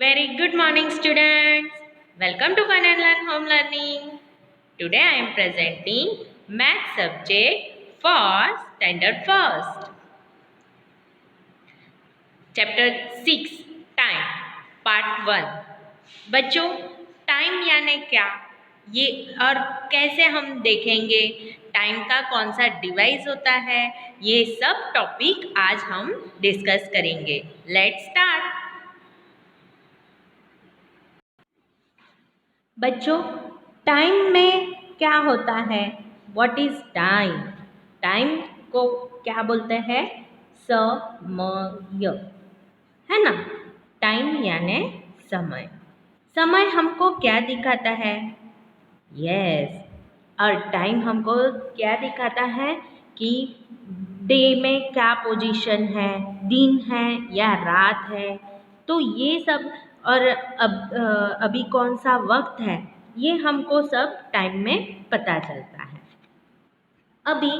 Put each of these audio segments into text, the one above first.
Very good morning, students. Welcome to Fun and Learn Home Learning. Today I am presenting Math subject for Standard First. Chapter 6 Time Part 1. बच्चों, time यानी क्या ये और कैसे हम देखेंगे, टाइम का कौन सा डिवाइस होता है, ये सब टॉपिक आज हम डिस्कस करेंगे. Let's start. बच्चों, टाइम में क्या होता है? What is time? टाइम को क्या बोलते हैं? समय, है ना. टाइम यानी समय. समय हमको क्या दिखाता है? यस. और टाइम हमको क्या दिखाता है कि डे में क्या पोजीशन है, दिन है या रात है. तो ये सब और अभी कौन सा वक्त है, ये हमको सब टाइम में पता चलता है. अभी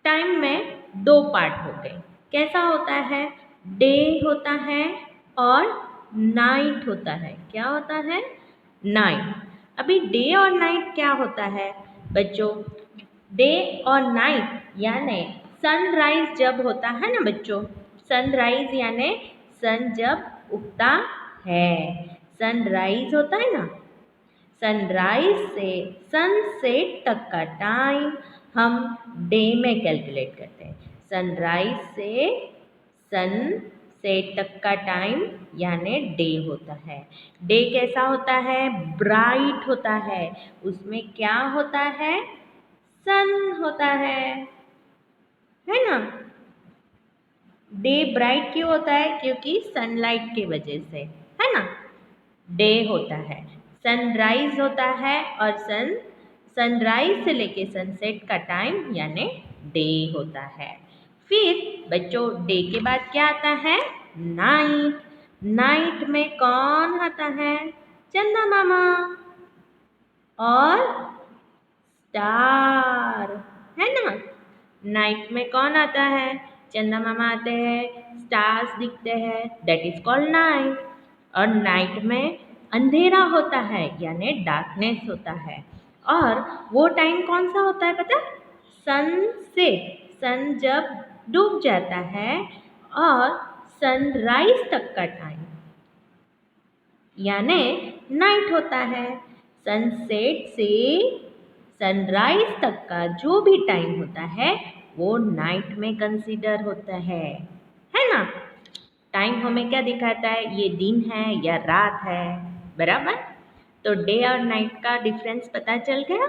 टाइम में दो पार्ट हो गए. कैसा होता है? डे होता है और नाइट होता है. क्या होता है? नाइट. अभी डे और नाइट क्या होता है बच्चों? डे और नाइट यानी सनराइज जब होता है ना बच्चों, सनराइज यानी सन जब उगता है, सनराइज होता है ना. सनराइज से सनसेट तक का टाइम हम डे में कैलकुलेट करते हैं. सनराइज से सनसेट तक का टाइम यानी डे होता है. डे कैसा होता है? ब्राइट होता है. उसमें क्या होता है? सन होता है ना. डे ब्राइट क्यों होता है? क्योंकि सनलाइट की वजह से, है ना. डे होता है. सनराइज होता है और सनराइज से लेके सनसेट का टाइम यानी डे होता है. फिर बच्चों, डे के बाद क्या आता है? नाइट. नाइट में कौन आता है? चंदा मामा और स्टार, है ना. नाइट में कौन आता है? चंदा मामा आते हैं, स्टार्स दिखते हैं. That is called night. और नाइट में अंधेरा होता है यानी डार्कनेस होता है. और वो टाइम कौन सा होता है पता? सनसेट. सन जब डूब जाता है और सनराइज तक का टाइम यानी नाइट होता है. सनसेट से सनराइज तक का जो भी टाइम होता है वो नाइट में कंसीडर होता है ना. टाइम हमें क्या दिखाता है? ये दिन है या रात है, बराबर. तो डे और नाइट का डिफरेंस पता चल गया.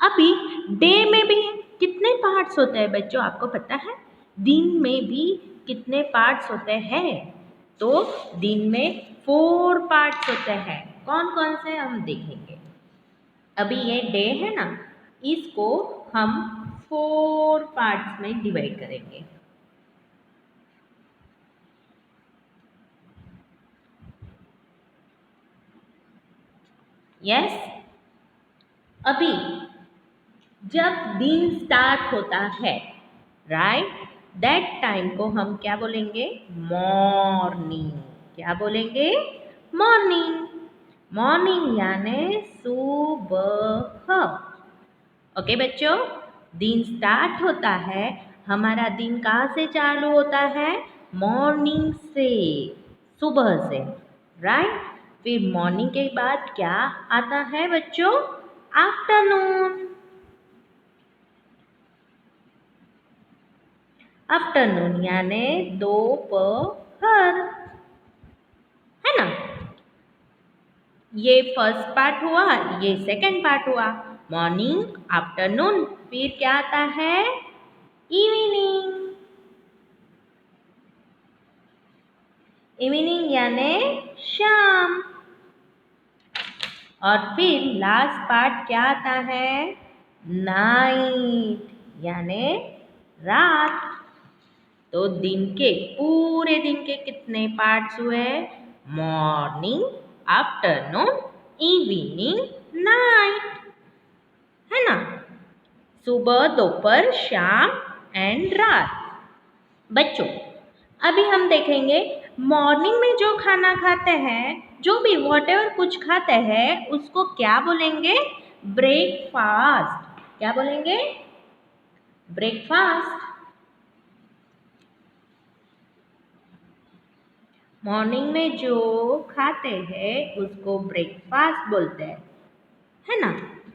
अभी डे में भी कितने पार्ट्स होते हैं बच्चों, आपको पता है? दिन में भी कितने पार्ट्स होते हैं? तो दिन में 4 पार्ट्स होते हैं. कौन कौन से हम देखेंगे. अभी ये डे है ना, इसको हम 4 पार्ट्स में डिवाइड करेंगे. यस. अभी जब दिन स्टार्ट होता है, राइट, दैट टाइम को हम क्या बोलेंगे? मॉर्निंग. क्या बोलेंगे? मॉर्निंग. मॉर्निंग यानी सुबह. ओके बच्चों, दिन स्टार्ट होता है. हमारा दिन कहाँ से चालू होता है? मॉर्निंग से, सुबह से, राइट. फिर मॉर्निंग के बाद क्या आता है बच्चों? आफ्टरनून. आफ्टरनून यानी दोपहर, है ना. ये फर्स्ट पार्ट हुआ, ये सेकंड पार्ट हुआ. Morning, afternoon. फिर क्या आता है? इवनिंग. इवनिंग यानी शाम. और फिर लास्ट पार्ट क्या आता है? नाइट यानी रात. तो दिन के, पूरे दिन के कितने पार्ट्स हुए? मॉर्निंग, आफ्टरनून, इवनिंग, नाइट, है ना. सुबह, दोपहर, शाम एंड रात. बच्चों, अभी हम देखेंगे मॉर्निंग में जो खाना खाते हैं, जो भी वॉटेवर कुछ खाते हैं, उसको क्या बोलेंगे? ब्रेकफास्ट। क्या बोलेंगे? ब्रेकफास्ट। मॉर्निंग में जो खाते हैं उसको ब्रेकफास्ट बोलते हैं, है ना?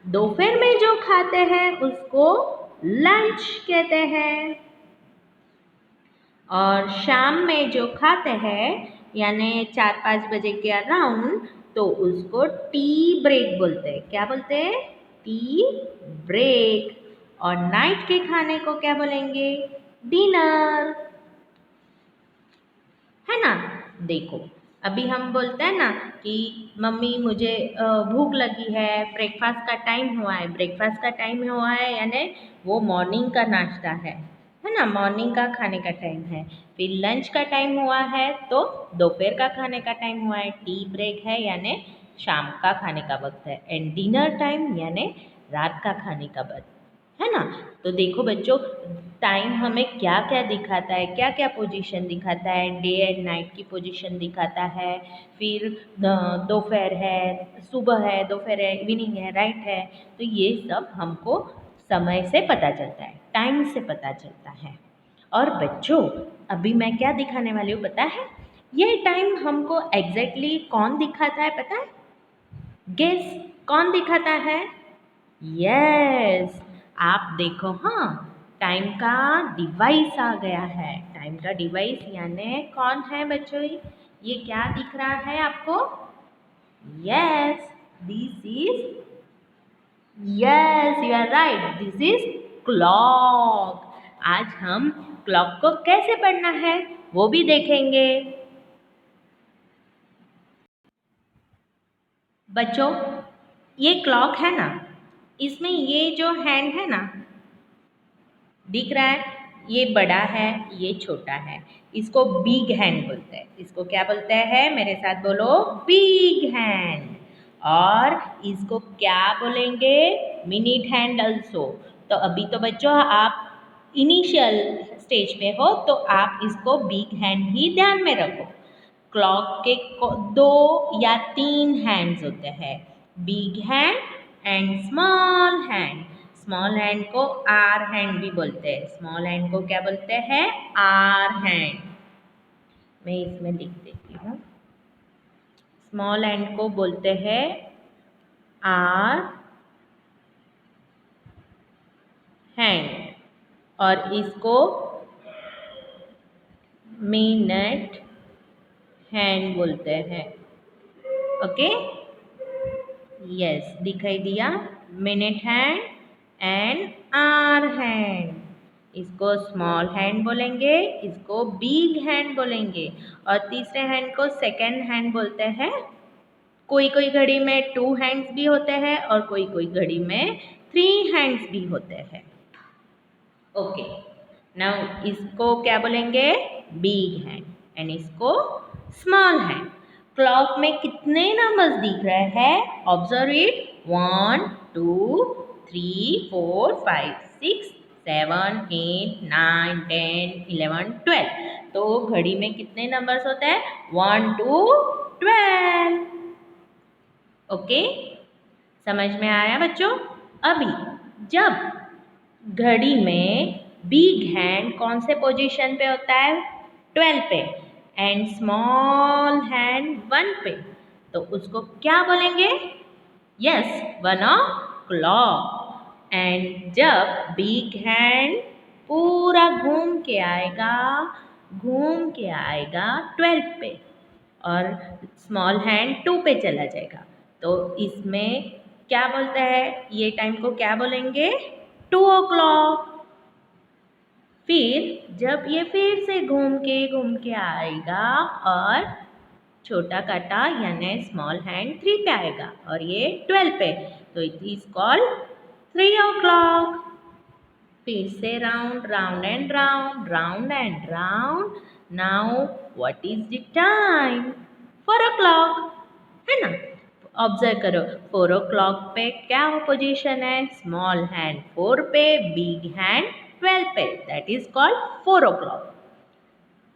दोपहर में जो खाते हैं उसको लंच कहते हैं, और शाम में जो खाते हैं यानी 4-5 बजे के अराउंड, तो उसको टी ब्रेक बोलते हैं। क्या बोलते हैं? Tea break. और नाइट के खाने को क्या बोलेंगे? डिनर, है ना? देखो, अभी हम बोलते हैं ना कि मम्मी मुझे भूख लगी है, ब्रेकफास्ट का टाइम हुआ है। ब्रेकफास्ट का टाइम हुआ है यानी वो मॉर्निंग का नाश्ता है ना? मॉर्निंग का खाने का टाइम है। फिर लंच का टाइम हुआ है तो दोपहर का खाने का टाइम हुआ है। टी ब्रेक है यानी शाम का खाने का वक्त है। एंड डिनर टाइम यानी रात का खाने का वक्त, है ना? तो देखो बच्चों, टाइम हमें क्या क्या दिखाता है, क्या क्या पोजीशन दिखाता है। डे एंड नाइट की पोजीशन दिखाता है, फिर दोपहर है, सुबह है, दोपहर है, इवनिंग है, राइट है। तो ये सब हमको समय से पता चलता है, टाइम से पता चलता है। और बच्चों, अभी मैं क्या दिखाने वाली हूँ पता है? ये टाइम हमको एग्जैक्टली कौन दिखाता है पता है? गेस, कौन दिखाता है? यस, आप देखो, हाँ, टाइम का डिवाइस आ गया है। टाइम का डिवाइस यानी कौन है बच्चों? ये क्या दिख रहा है आपको? Yes, this is, yes you are right, this is clock. आज हम क्लॉक को कैसे पढ़ना है वो भी देखेंगे। बच्चों, ये क्लॉक है ना, इसमें ये जो हैंड है ना, दिख रहा है? ये बड़ा है, ये छोटा है। इसको बिग हैंड बोलते हैं। इसको क्या बोलते हैं? मेरे साथ बोलो, बिग हैंड। और इसको क्या बोलेंगे? Minute hand also. तो अभी तो बच्चों आप इनिशियल स्टेज पे हो, तो आप इसको बिग हैंड ही ध्यान में रखो। क्लॉक के 2 या 3 हैंड्स होते हैं, big hand and small hand. Small hand को आर हैंड भी बोलते हैं। स्मॉल हैंड को क्या बोलते हैं? Hour hand. मैं इसमें लिख देती हूँ। स्मॉल हैंड को बोलते हैं आर हैंड, और इसको मिनट हैंड बोलते हैं। ओके, यस, दिखाई दिया? Minute hand and hour hand. इसको स्मॉल हैंड बोलेंगे, इसको बिग हैंड बोलेंगे, और तीसरे हैंड को सेकंड हैंड बोलते हैं। कोई कोई घड़ी में 2 हैंड्स भी होते हैं और कोई कोई घड़ी में 3 हैंड्स भी होते हैं। ओके, नाउ इसको क्या बोलेंगे? बिग हैंड, एंड इसको स्मॉल हैंड। क्लॉक में कितने नंबर्स दिख रहे हैं? Observe it. 1 2 3 4 5 6 7 8 9 10 11 12। तो घड़ी में कितने नंबर्स होते हैं? 1 to 12। ओके, समझ में आया बच्चों? अभी जब घड़ी में बिग हैंड कौन से पोजीशन पे होता है? 12 पे, एंड स्मॉल हैंड 1 पे, तो उसको क्या बोलेंगे? Yes, 1 o'clock। एंड जब बिग हैंड पूरा घूम के आएगा 12 पे, और स्मॉल हैंड 2 पे चला जाएगा, तो इसमें क्या बोलते हैं? ये टाइम को क्या बोलेंगे? 2 o'clock। फिर जब ये फिर से घूम के आएगा और छोटा काटा यानी स्मॉल हैंड 3 पे आएगा और ये 12 पे, तो इट इज कॉल्ड 3 o'clock। फिर से round round and round, round and round. Now what is the time? 4 o'clock, है ना? ऑब्जर्व करो, 4 o'clock पे क्या पोजीशन है? स्मॉल हैंड 4 पे, बिग हैंड 12 पे, that is called 4 o'clock।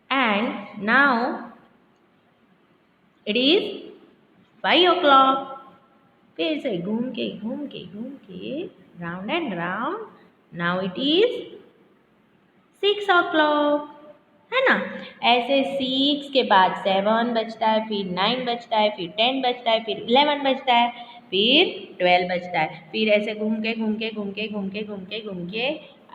And now it is 5 o'clock. फिर से घूम के round and round. Now it is 6 o'clock. है ना. ऐसे 6 के बाद 7 बजता है, फिर 9 बजता है, फिर 10 बजता है, फिर 11 बजता है, फिर 12 बजता है. फिर ऐसे घूम के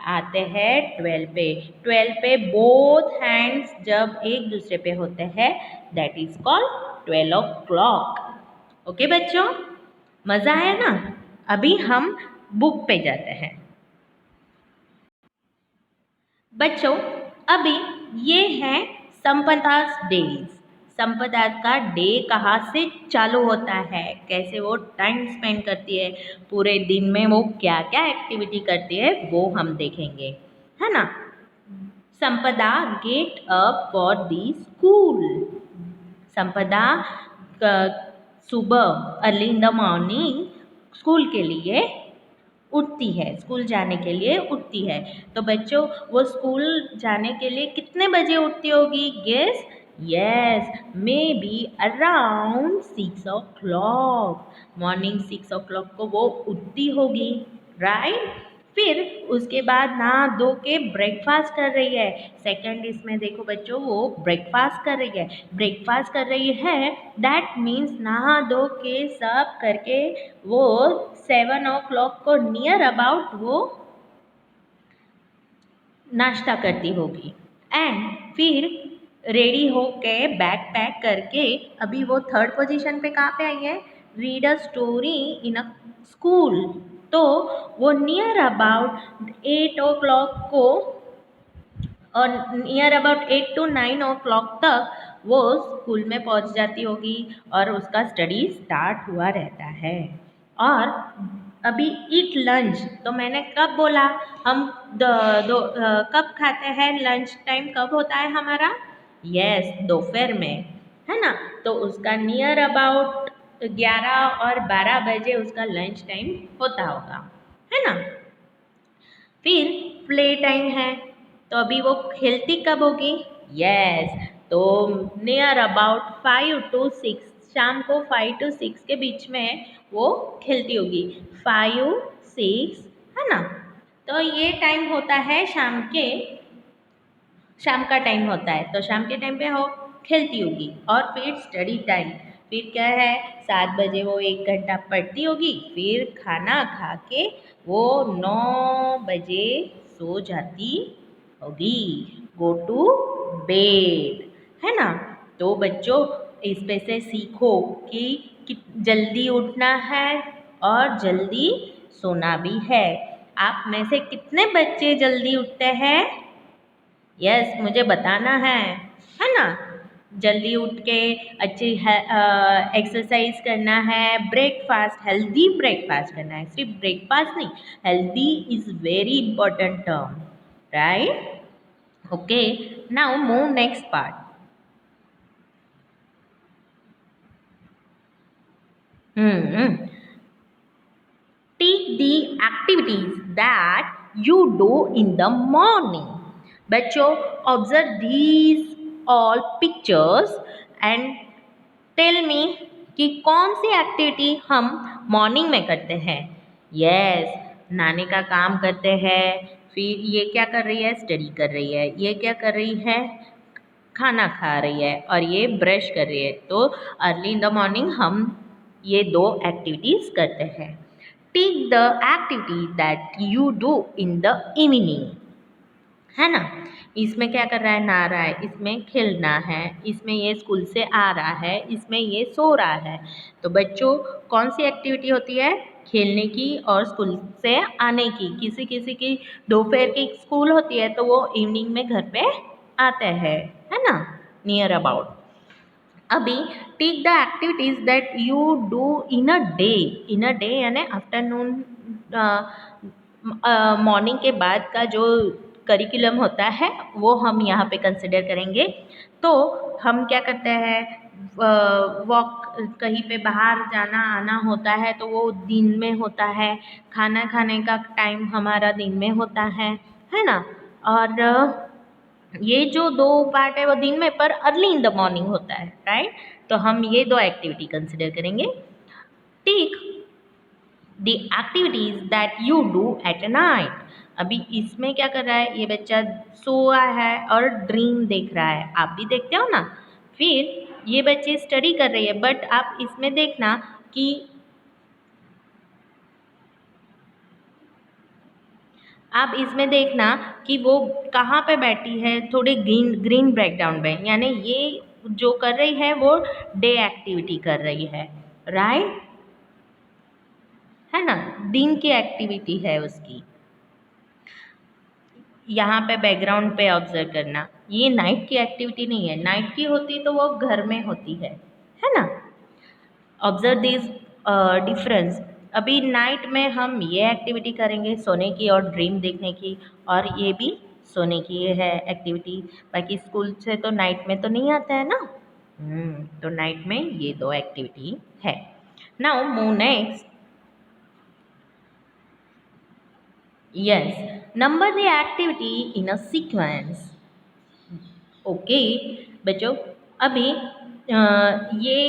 आते हैं 12 पे. 12 पे बोथ हैंड्स जब एक दूसरे पे होते हैं, that is called 12 o'clock. Okay बच्चों, मज़ा आया ना. अभी हम बुक पे जाते हैं. बच्चों, अभी ये है संपदा's डेज. संपदा का डे कहाँ से चालू होता है, कैसे वो टाइम स्पेंड करती है, पूरे दिन में वो क्या क्या एक्टिविटी करती है, वो हम देखेंगे. है ना. संपदा get up for the school. संपदा सुबह early in the morning school के लिए उठती है, स्कूल जाने के लिए उठती है. तो बच्चों, वो स्कूल जाने के लिए कितने बजे उठती होगी? Guess. Yes, maybe around 6 o'clock. Morning 6 o'clock को वो उठती होगी, राइट. फिर उसके बाद नहा धो के ब्रेकफास्ट कर रही है. सेकंड इसमें देखो बच्चों, वो ब्रेकफास्ट कर रही है. ब्रेकफास्ट कर रही है, दैट मीन्स नहा धो के सब करके वो 7 o'clock को नियर अबाउट वो नाश्ता करती होगी. एंड फिर रेडी होके बैग पैक करके अभी वो थर्ड पोजीशन पे कहाँ पे आई है? Read a story in a school. तो वो नियर अबाउट 8 o'clock को और नियर अबाउट 8 to 9 o'clock तक वो स्कूल में पहुंच जाती होगी और उसका स्टडी स्टार्ट हुआ रहता है. और अभी ईट लंच, तो मैंने कब बोला हम कब खाते हैं? लंच टाइम कब होता है हमारा? यस, दोपहर में. है ना. तो उसका नियर अबाउट 11 और 12 बजे उसका लंच टाइम होता होगा. है ना. फिर प्ले टाइम है, तो अभी वो खेलती कब होगी? यस, तो नियर अबाउट 5 to 6, शाम को 5 to 6 के बीच में वो खेलती होगी. 5, 6, है ना. तो ये टाइम होता है शाम का टाइम होता है. तो शाम के टाइम पे वो खेलती होगी. और फिर स्टडी टाइम, फिर क्या है? 7 बजे वो 1 घंटा पढ़ती होगी. फिर खाना खा के वो 9 बजे सो जाती होगी. Go to bed. है ना. तो बच्चों, इस पे से सीखो कि जल्दी उठना है और जल्दी सोना भी है. आप में से कितने बच्चे जल्दी उठते हैं? यस, मुझे बताना है ना. जल्दी उठ के अच्छी एक्सरसाइज करना है, ब्रेकफास्ट, हेल्दी ब्रेकफास्ट करना है. सिर्फ ब्रेकफास्ट नहीं, healthy is very important term, right. Okay, now move next part. Take the activities that you do in the morning. बच्चों, observe these all pictures and tell me कि कौन सी activity हम morning में करते हैं. यस, नहाने का काम करते हैं. फिर ये क्या कर रही है? स्टडी कर रही है. ये क्या कर रही है? खाना खा रही है. और ये ब्रश कर रही है. तो अर्ली इन द मॉर्निंग हम ये 2 एक्टिविटीज़ करते हैं. Take the activity that you do in the evening. है ना. इसमें क्या कर रहा है? नहा रहा है. इसमें खेलना है. इसमें ये स्कूल से आ रहा है. इसमें ये सो रहा है. तो बच्चों, कौन सी एक्टिविटी होती है? खेलने की और स्कूल से आने की. किसी किसी की दोपहर की स्कूल होती है, तो वो इवनिंग में घर पे आते हैं. है ना. Near about. अभी take the activities that you do in a day यानी आफ्टरनून, मॉर्निंग के बाद का जो करिकुलम होता है वो हम यहाँ पे कंसिडर करेंगे. तो हम क्या करते हैं? वॉक, कहीं पे बाहर जाना आना होता है तो वो दिन में होता है. खाना खाने का टाइम हमारा दिन में होता है ना. और ये जो 2 पार्ट है वो दिन में, पर अर्ली इन द मॉर्निंग होता है, राइट. तो तो हम ये 2 एक्टिविटी कंसिडर करेंगे। Tick the activities that you do at night. अभी इसमें क्या कर रहा है, ये बच्चा सोया है और ड्रीम देख रहा है, आप भी देखते हो ना। फिर ये बच्चे स्टडी कर रही है, बट आप इसमें देखना कि वो कहाँ पे बैठी है, थोड़े ग्रीन बैकग्राउंड में, यानी ये जो कर रही है वो डे एक्टिविटी कर रही है, राइट, है ना, दिन की एक्टिविटी है उसकी। यहाँ पे बैकग्राउंड पे ऑब्जर्व करना, ये नाइट की एक्टिविटी नहीं है, नाइट की होती तो वो घर में होती है ना। Observe this difference. अभी नाइट में हम ये एक्टिविटी करेंगे सोने की और ड्रीम देखने की, और ये भी सोने की है एक्टिविटी, बाकी स्कूल से तो नाइट में तो नहीं आता है ना। तो नाइट में ये 2 एक्टिविटी है। Now move next. Yes, number the activity in a sequence. Okay बच्चों, अभी ये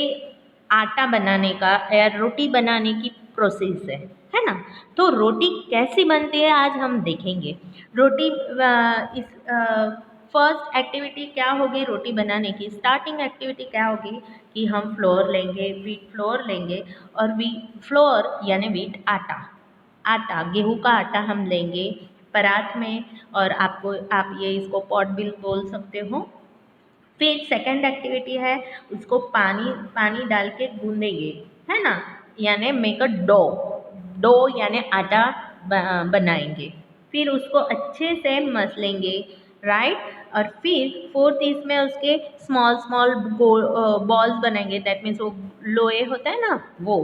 आटा बनाने का या रोटी बनाने की प्रोसेस है ना। तो रोटी कैसी बनती है आज हम देखेंगे। रोटी इस फर्स्ट एक्टिविटी क्या होगी रोटी बनाने की, स्टार्टिंग एक्टिविटी क्या होगी कि हम फ्लोर लेंगे, व्हीट फ्लोर लेंगे, और व्हीट फ्लोर यानी व्हीट आटा गेहूं का आटा हम लेंगे परात में, और आप ये इसको पॉट भी बोल सकते हो। फिर सेकंड एक्टिविटी है उसको पानी डाल के गूंदेंगे, है ना, यानी मेक अ डो यानी आटा बनाएंगे, फिर उसको अच्छे से मसलेंगे, राइट। और फिर फोर्थ इसमें उसके स्मॉल बॉल्स बनाएंगे, दैट मीन्स वो लोए होता है ना वो,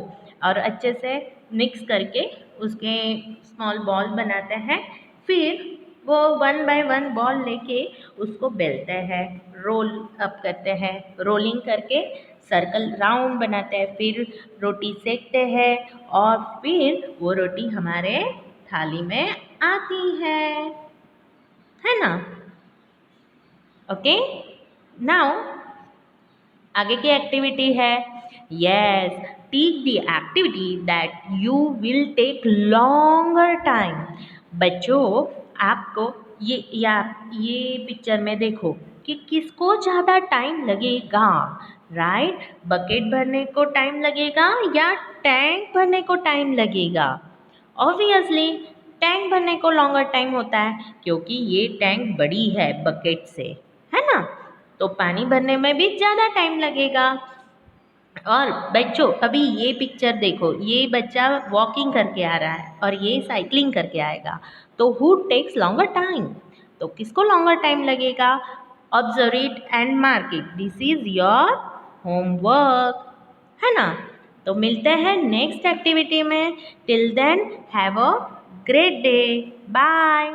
और अच्छे से मिक्स करके उसके स्मॉल बॉल बनाते हैं। फिर वो 1 बाय 1 बॉल लेके उसको बेलते हैं, रोल अप करते हैं, रोलिंग करके सर्कल राउंड बनाते हैं, फिर रोटी सेकते हैं, और फिर वो रोटी हमारे थाली में आती है ना। ओके, नाउ आगे की एक्टिविटी है, yes, take the activity that you will take longer time. बच्चों आपको ये पिक्चर में देखो कि किसको ज़्यादा टाइम लगेगा, राइट, बकेट भरने को टाइम लगेगा या टैंक भरने को टाइम लगेगा। ऑब्वियसली टैंक भरने को लॉन्गर टाइम होता है, क्योंकि ये टैंक बड़ी है बकेट से, है ना, तो पानी भरने में भी ज़्यादा टाइम लगेगा। और बच्चों अभी ये पिक्चर देखो, ये बच्चा वॉकिंग करके आ रहा है और ये साइकिलिंग करके आएगा, तो हु टेक्स लॉन्गर टाइम, तो किसको लॉन्गर टाइम लगेगा। Observe it and mark it, this is your homework, है ना। तो मिलते हैं नेक्स्ट एक्टिविटी में, till then have a great day, bye.